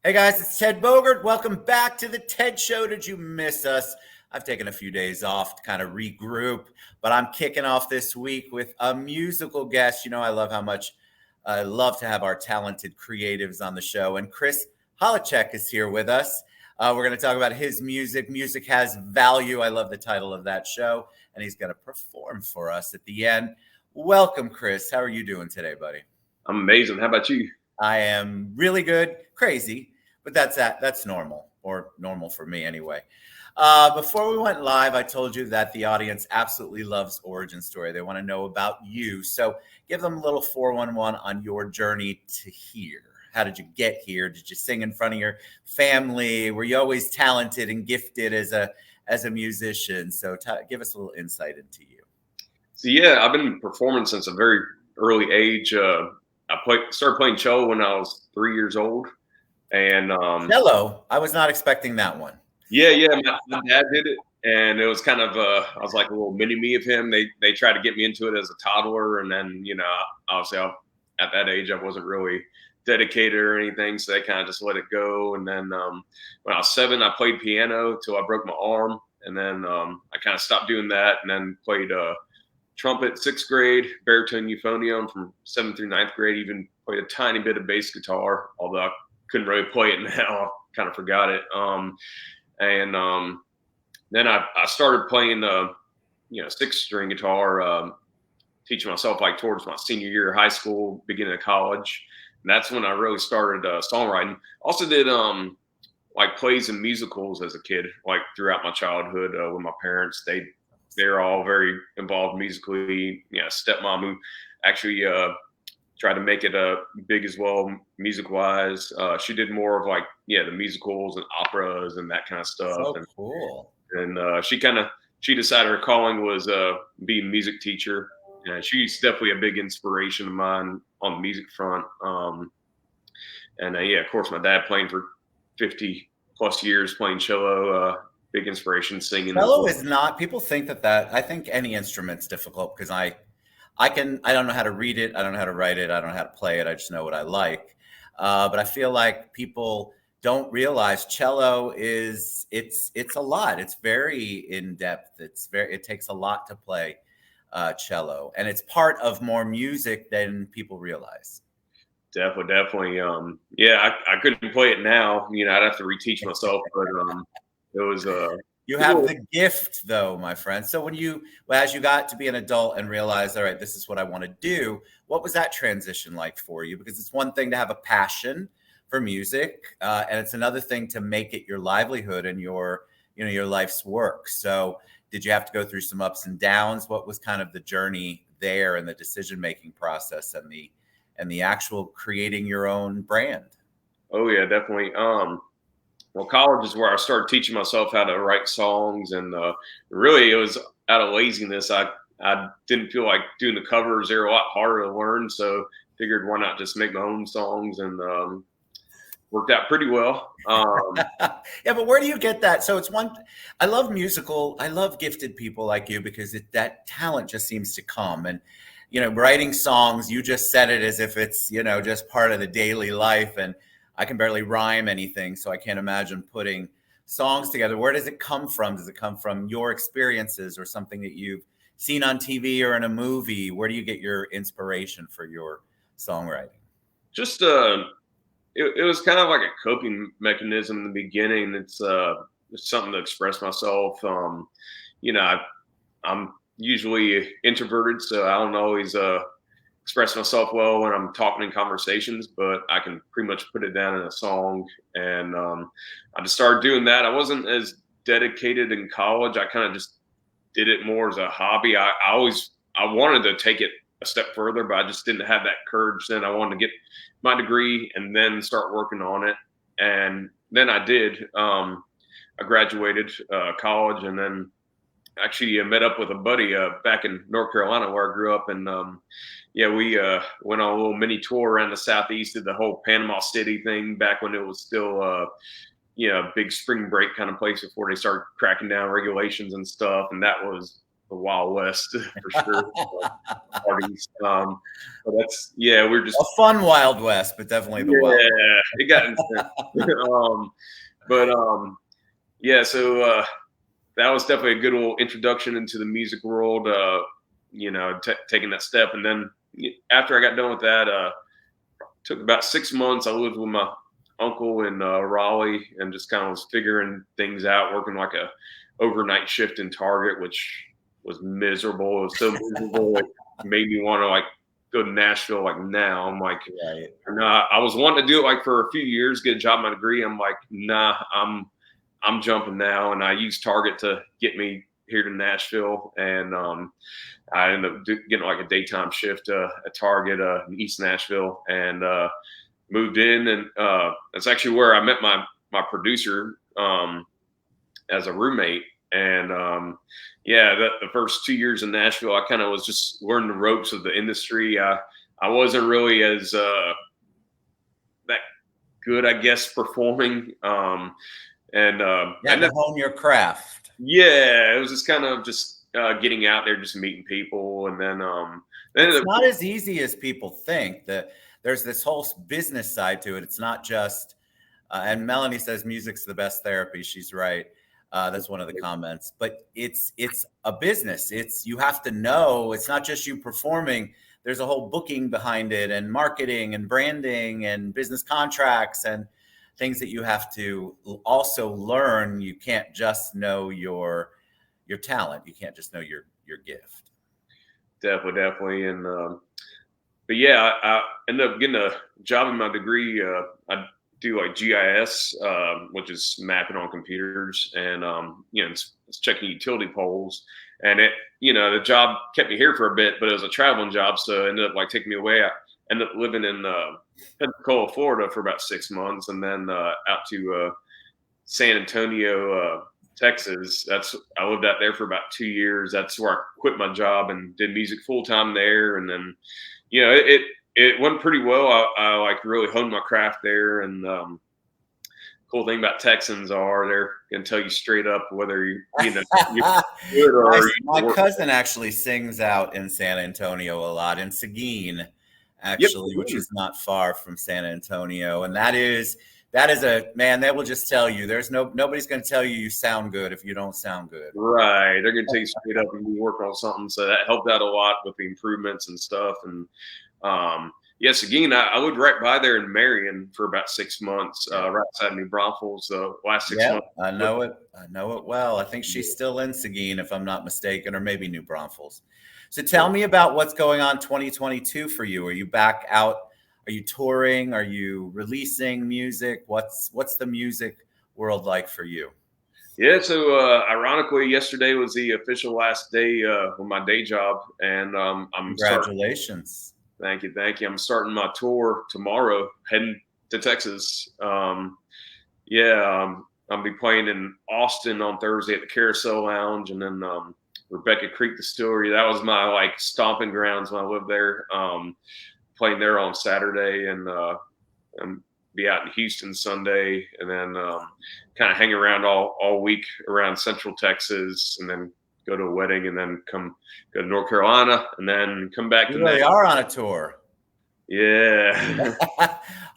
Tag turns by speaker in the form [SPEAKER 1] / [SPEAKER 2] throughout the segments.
[SPEAKER 1] Hey guys, it's Ted Bogert. Welcome back to the TED Show. Did you miss us? I've taken a few days off to kind of regroup, but I'm kicking off this week with a musical guest. You know, I love how much I love to have our talented creatives on the show. And Chris Hollacheck is here with us. We're going to talk about his music. Music has value. I love the title of that show. And he's going to perform for us at the end. Welcome, Chris. How are you doing today, buddy?
[SPEAKER 2] I'm amazing. How about you?
[SPEAKER 1] I am really good, crazy, but that's normal, or normal for me anyway. Before we went live, I told you that the audience absolutely loves origin story. They want to know about you. So give them a little 411 on your journey to here. How did you get here? Did you sing in front of your family? Were you always talented and gifted as a musician? So give us a little insight into you.
[SPEAKER 2] So yeah, I've been performing since a very early age. Started playing cello when I was 3 years old, and
[SPEAKER 1] Cello. I was not expecting that one.
[SPEAKER 2] yeah, my dad did it, and it was kind of I was like a little mini me of him. They tried to get me into it as a toddler, and then obviously at that age I wasn't really dedicated or anything, so they kind of just let it go. And then when I was 7, I played piano till I broke my arm, and then I kind of stopped doing that, and then played trumpet 6th grade, baritone euphonium from 7th through 9th grade, even played a tiny bit of bass guitar, although I couldn't really play it now. I kind of forgot it. And then I started playing 6th string guitar, teaching myself like towards my senior year of high school, beginning of college. And that's when I really started songwriting. Also did like plays and musicals as a kid, like throughout my childhood with my parents. They're all very involved musically. Stepmom who actually tried to make it big as well, music wise. She did more of like the musicals and operas and that kind of stuff.
[SPEAKER 1] So cool.
[SPEAKER 2] And she decided her calling was being a music teacher. And she's definitely a big inspiration of mine on the music front. Of course, my dad playing for 50 plus years playing cello. Big inspiration singing.
[SPEAKER 1] Cello is not, people think that I think any instrument's difficult because I don't know how to read it. I don't know how to write it. I don't know how to play it. I just know what I like. But I feel like people don't realize cello it's a lot. It's very in depth. It takes a lot to play cello, and it's part of more music than people realize.
[SPEAKER 2] Definitely. I couldn't play it now. I'd have to reteach myself, but it was
[SPEAKER 1] you have the gift though, my friend. So as you got to be an adult and realized, all right, this is what I want to do, what was that transition like for you? Because it's one thing to have a passion for music, and it's another thing to make it your livelihood and your life's work. So did you have to go through some ups and downs? What was kind of the journey there and the decision-making process and the actual creating your own brand?
[SPEAKER 2] Oh yeah, definitely. Well, college is where I started teaching myself how to write songs, and really it was out of laziness. I didn't feel like doing the covers; they're a lot harder to learn, so figured why not just make my own songs, and worked out pretty well.
[SPEAKER 1] Yeah, but where do you get that? So I love gifted people like you because that talent just seems to come. And writing songs, you just said it as if it's just part of the daily life, and I can barely rhyme anything, so I can't imagine putting songs together. Where does it come from? Does it come from your experiences or something that you've seen on TV or in a movie? Where do you get your inspiration for your songwriting?
[SPEAKER 2] Just it was kind of like a coping mechanism in the beginning. It's something to express myself. I'm usually introverted, so I don't always express myself well when I'm talking in conversations, but I can pretty much put it down in a song. And I just started doing that. I wasn't as dedicated in college. I kind of just did it more as a hobby. I wanted to take it a step further, but I just didn't have that courage then. I wanted to get my degree and then start working on it. And then I did. I graduated college, and then actually met up with a buddy back in North Carolina where I grew up. And we went on a little mini tour around the Southeast, did the whole Panama City thing back when it was still a big spring break kind of place before they started cracking down regulations and stuff. And that was the Wild West for sure. Parties. But we're just
[SPEAKER 1] A fun Wild West, but definitely the Wild West.
[SPEAKER 2] it got intense. But so that was definitely a good old introduction into the music world. Taking that step, and then after I got done with that, took about 6 months. I lived with my uncle in Raleigh, and just kind of was figuring things out, working like a overnight shift in Target, which was miserable. It was so miserable, it made me want to like go to Nashville. Like now, I'm like,
[SPEAKER 1] Right.
[SPEAKER 2] nah. I was wanting to do it like for a few years, get a job, my degree. I'm like, nah, I'm jumping now, and I used Target to get me here to Nashville, and I ended up getting like a daytime shift at Target in East Nashville, and moved in, and that's actually where I met my producer as a roommate. And the first 2 years in Nashville, I kind of was just learning the ropes of the industry. I wasn't really as that good, I guess, performing. And
[SPEAKER 1] to hone your craft.
[SPEAKER 2] Yeah, it was just kind of just getting out there, just meeting people, and then
[SPEAKER 1] it's not as easy as people think. That there's this whole business side to it. It's not just. And Melanie says music's the best therapy. She's right. That's one of the comments. But it's a business. You have to know. It's not just you performing. There's a whole booking behind it, and marketing, and branding, and business contracts, and things that you have to also learn. You can't just know your talent. You can't just know your gift.
[SPEAKER 2] Definitely. And but yeah, I ended up getting a job in my degree. I do like GIS, which is mapping on computers, and it's checking utility poles. And the job kept me here for a bit, but it was a traveling job, so it ended up like taking me away. I ended up living in Pensacola, Florida, for about 6 months, and then out to San Antonio, Texas. I lived out there for about 2 years. That's where I quit my job and did music full time there. And then, it went pretty well. I like really honed my craft there. And cool thing about Texans are they're gonna tell you straight up whether you're good or
[SPEAKER 1] my cousin actually sings out in San Antonio a lot, in Seguin, actually, which is not far from San Antonio. And that is a man that will just tell you nobody's going to tell you sound good if you don't sound good.
[SPEAKER 2] Right. They're going to tell you straight up and you work on something. So that helped out a lot with the improvements and stuff. And Seguin, I lived right by there in Marion for about 6 months, right outside New Braunfels. The last 6 months.
[SPEAKER 1] I know it well. I think she's still in Seguin, if I'm not mistaken, or maybe New Braunfels. So tell me about what's going on 2022 for you. Are you back out? Are you touring? Are you releasing music? What's the music world like for you?
[SPEAKER 2] Yeah, so ironically, yesterday was the official last day of my day job, and
[SPEAKER 1] congratulations.
[SPEAKER 2] Thank you. I'm starting my tour tomorrow, heading to Texas. I'll be playing in Austin on Thursday at the Carousel Lounge, and then Rebecca Creek Distillery. That was my like stomping grounds when I lived there. Playing there on Saturday, and be out in Houston Sunday, and then kind of hang around all week around Central Texas, and then go to a wedding, and then go to North Carolina, and then come back.
[SPEAKER 1] You really are on a tour.
[SPEAKER 2] Yeah.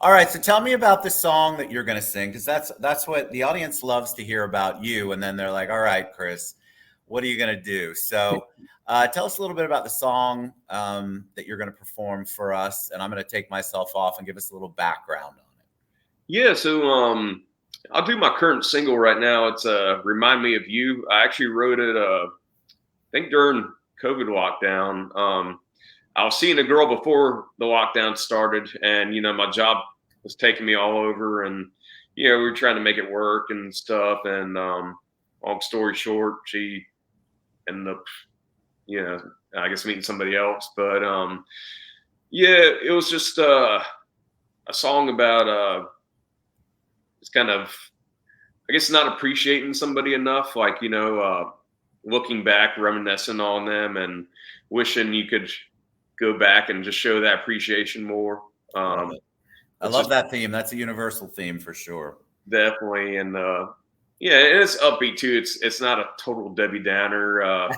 [SPEAKER 1] All right. So tell me about the song that you're going to sing, because that's what the audience loves to hear about you. And then they're like, all right, Chris, what are you going to do? So tell us a little bit about the song that you're going to perform for us. And I'm going to take myself off and give us a little background on it.
[SPEAKER 2] Yeah. So I'll do my current single right now. It's Remind Me of You. I actually wrote it, I think during COVID lockdown. I was seeing a girl before the lockdown started, and, my job was taking me all over, and, we were trying to make it work and stuff. And long story short, she ended up, I guess meeting somebody else. But it was just a song about it's kind of, I guess, not appreciating somebody enough, like, looking back, reminiscing on them, and wishing you could go back and just show that appreciation more.
[SPEAKER 1] I love that theme. That's a universal theme for sure.
[SPEAKER 2] Definitely. And Yeah, and it's upbeat too. It's not a total Debbie Downer. I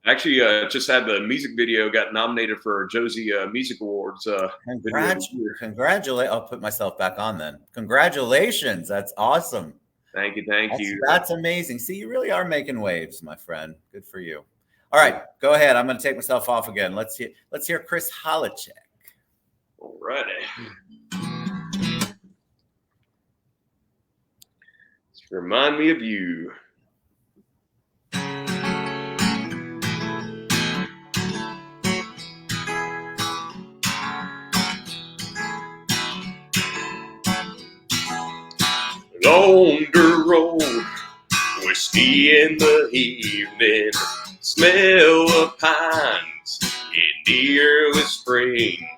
[SPEAKER 2] actually just had the music video got nominated for Josie Music Awards. Video of the year.
[SPEAKER 1] Congratulate. I'll put myself back on then. Congratulations. That's awesome.
[SPEAKER 2] Thank you.
[SPEAKER 1] That's amazing. See, you really are making waves, my friend. Good for you. All right, go ahead. I'm going to take myself off again. Let's hear Chris Hollacheck.
[SPEAKER 2] All righty. Remind me of you. On the road, whiskey in the evening, smell of pines in the early spring.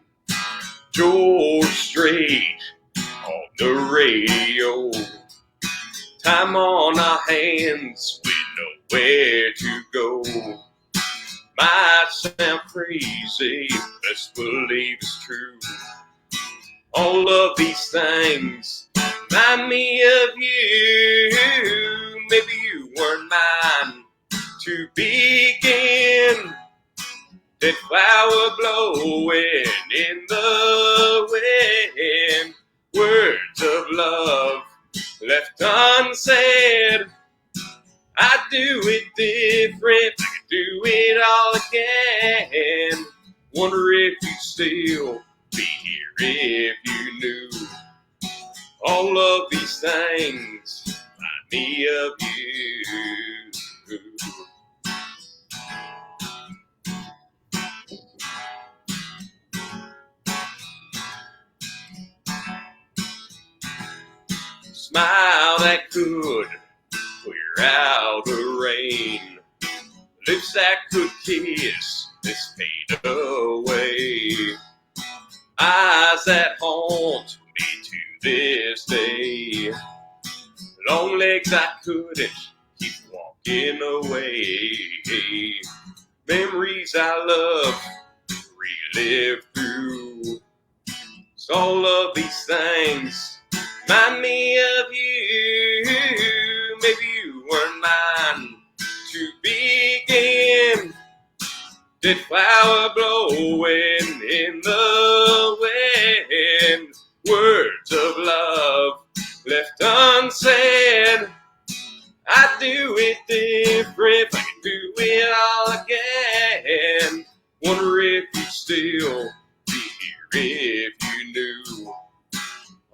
[SPEAKER 2] George Strait on the radio. Time on our hands with nowhere to go. Might sound crazy, best believe it's true. All of these things remind me of you. Maybe you weren't mine to begin. That flower blowing in the wind. Words of love left unsaid. I'd do it different, I could do it all again. Wonder if you'd still be here if you knew. All of these things remind me of you. Smile that could clear out the rain. Lips that could kiss this fade away. Eyes that haunt me to this day. Long legs I couldn't keep walking away. Memories I love relive through. So all of these things remind me of you. Maybe you weren't mine to begin. Did flower blowing in the wind. Words of love left unsaid. I'd do it different if I could do it all again. Wonder if you'd still be here if you knew.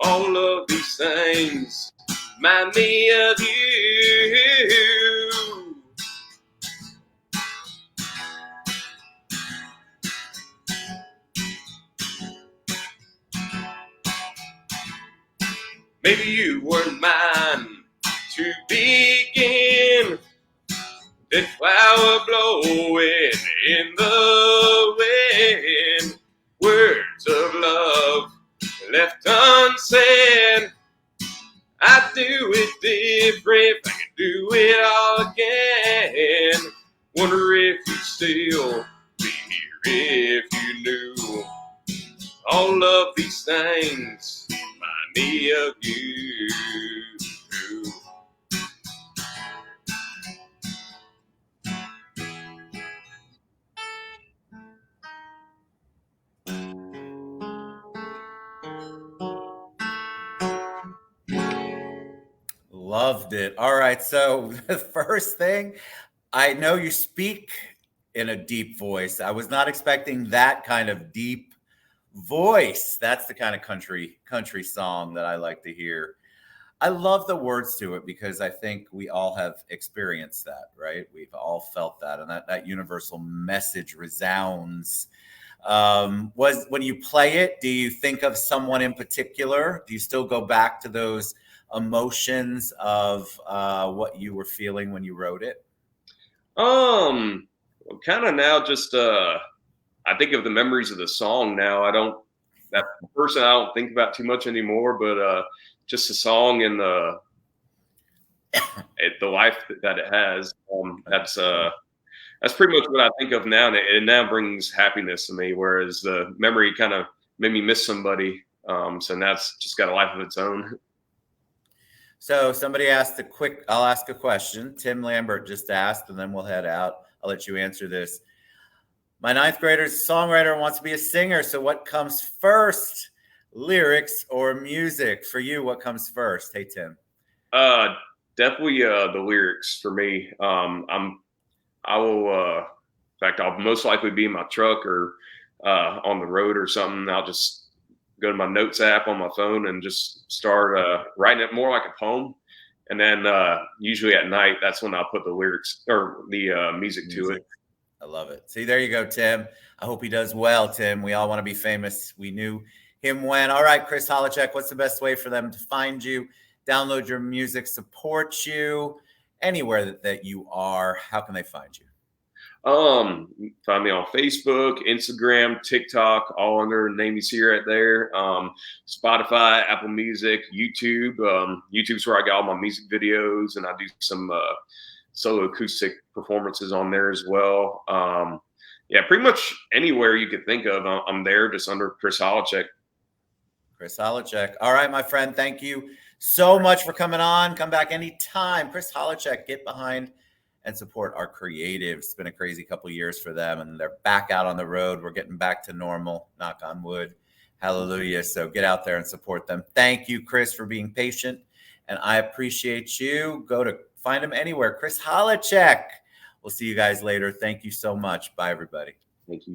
[SPEAKER 2] All of these things remind me of you. Maybe you weren't mine to begin. That flower blowing in the wind. Words of love left unsaid. I'd do it different if I could do it all again. Wonder if you'd still be here if you knew. All of these things remind me of you.
[SPEAKER 1] Loved it. All right. So the first thing, I know you speak in a deep voice. I was not expecting that kind of deep voice. That's the kind of country song that I like to hear. I love the words to it because I think we all have experienced that, right? We've all felt that, and that universal message resounds. Was when you play it, do you think of someone in particular? Do you still go back to those emotions of what you were feeling when you wrote it?
[SPEAKER 2] Kind of now just I think of the memories of the song now. That person I don't think about too much anymore, but just the song and the life that it has. That's pretty much what I think of now, and it now brings happiness to me. Whereas the memory kind of made me miss somebody, so now it's just got a life of its own.
[SPEAKER 1] So somebody asked I'll ask a question. Tim Lambert just asked, and then we'll head out. I'll let you answer this. My ninth grader is a songwriter and wants to be a singer. So what comes first, lyrics or music? For you, what comes first? Hey, Tim.
[SPEAKER 2] Definitely the lyrics for me. I will, in fact, I'll most likely be in my truck or on the road or something. I'll just go to my notes app on my phone and just start writing it more like a poem. And then usually at night, that's when I'll put the lyrics or the music to it.
[SPEAKER 1] I love it. See, there you go, Tim. I hope he does well, Tim. We all want to be famous. We knew him when. All right, Chris Hollacheck, what's the best way for them to find you, download your music, support you, anywhere that you are? How can they find you?
[SPEAKER 2] Find me on Facebook, Instagram, TikTok, all under the name you see right there. Spotify, Apple Music, YouTube. YouTube's where I got all my music videos, and I do some solo acoustic performances on there as well. Yeah, pretty much anywhere you could think of, I'm there, just under Chris Hollacheck.
[SPEAKER 1] Chris Hollacheck. All right, my friend. Thank you so much for coming on. Come back anytime. Chris Hollacheck, get behind and support our creatives. It's been a crazy couple of years for them, and they're back out on the road. We're getting back to normal, knock on wood. Hallelujah. So get out there and support them. Thank you, Chris, for being patient, and I appreciate you. Go to find him anywhere. Chris Hollacheck. We'll see you guys later. Thank you so much. Bye, everybody.
[SPEAKER 2] Thank you.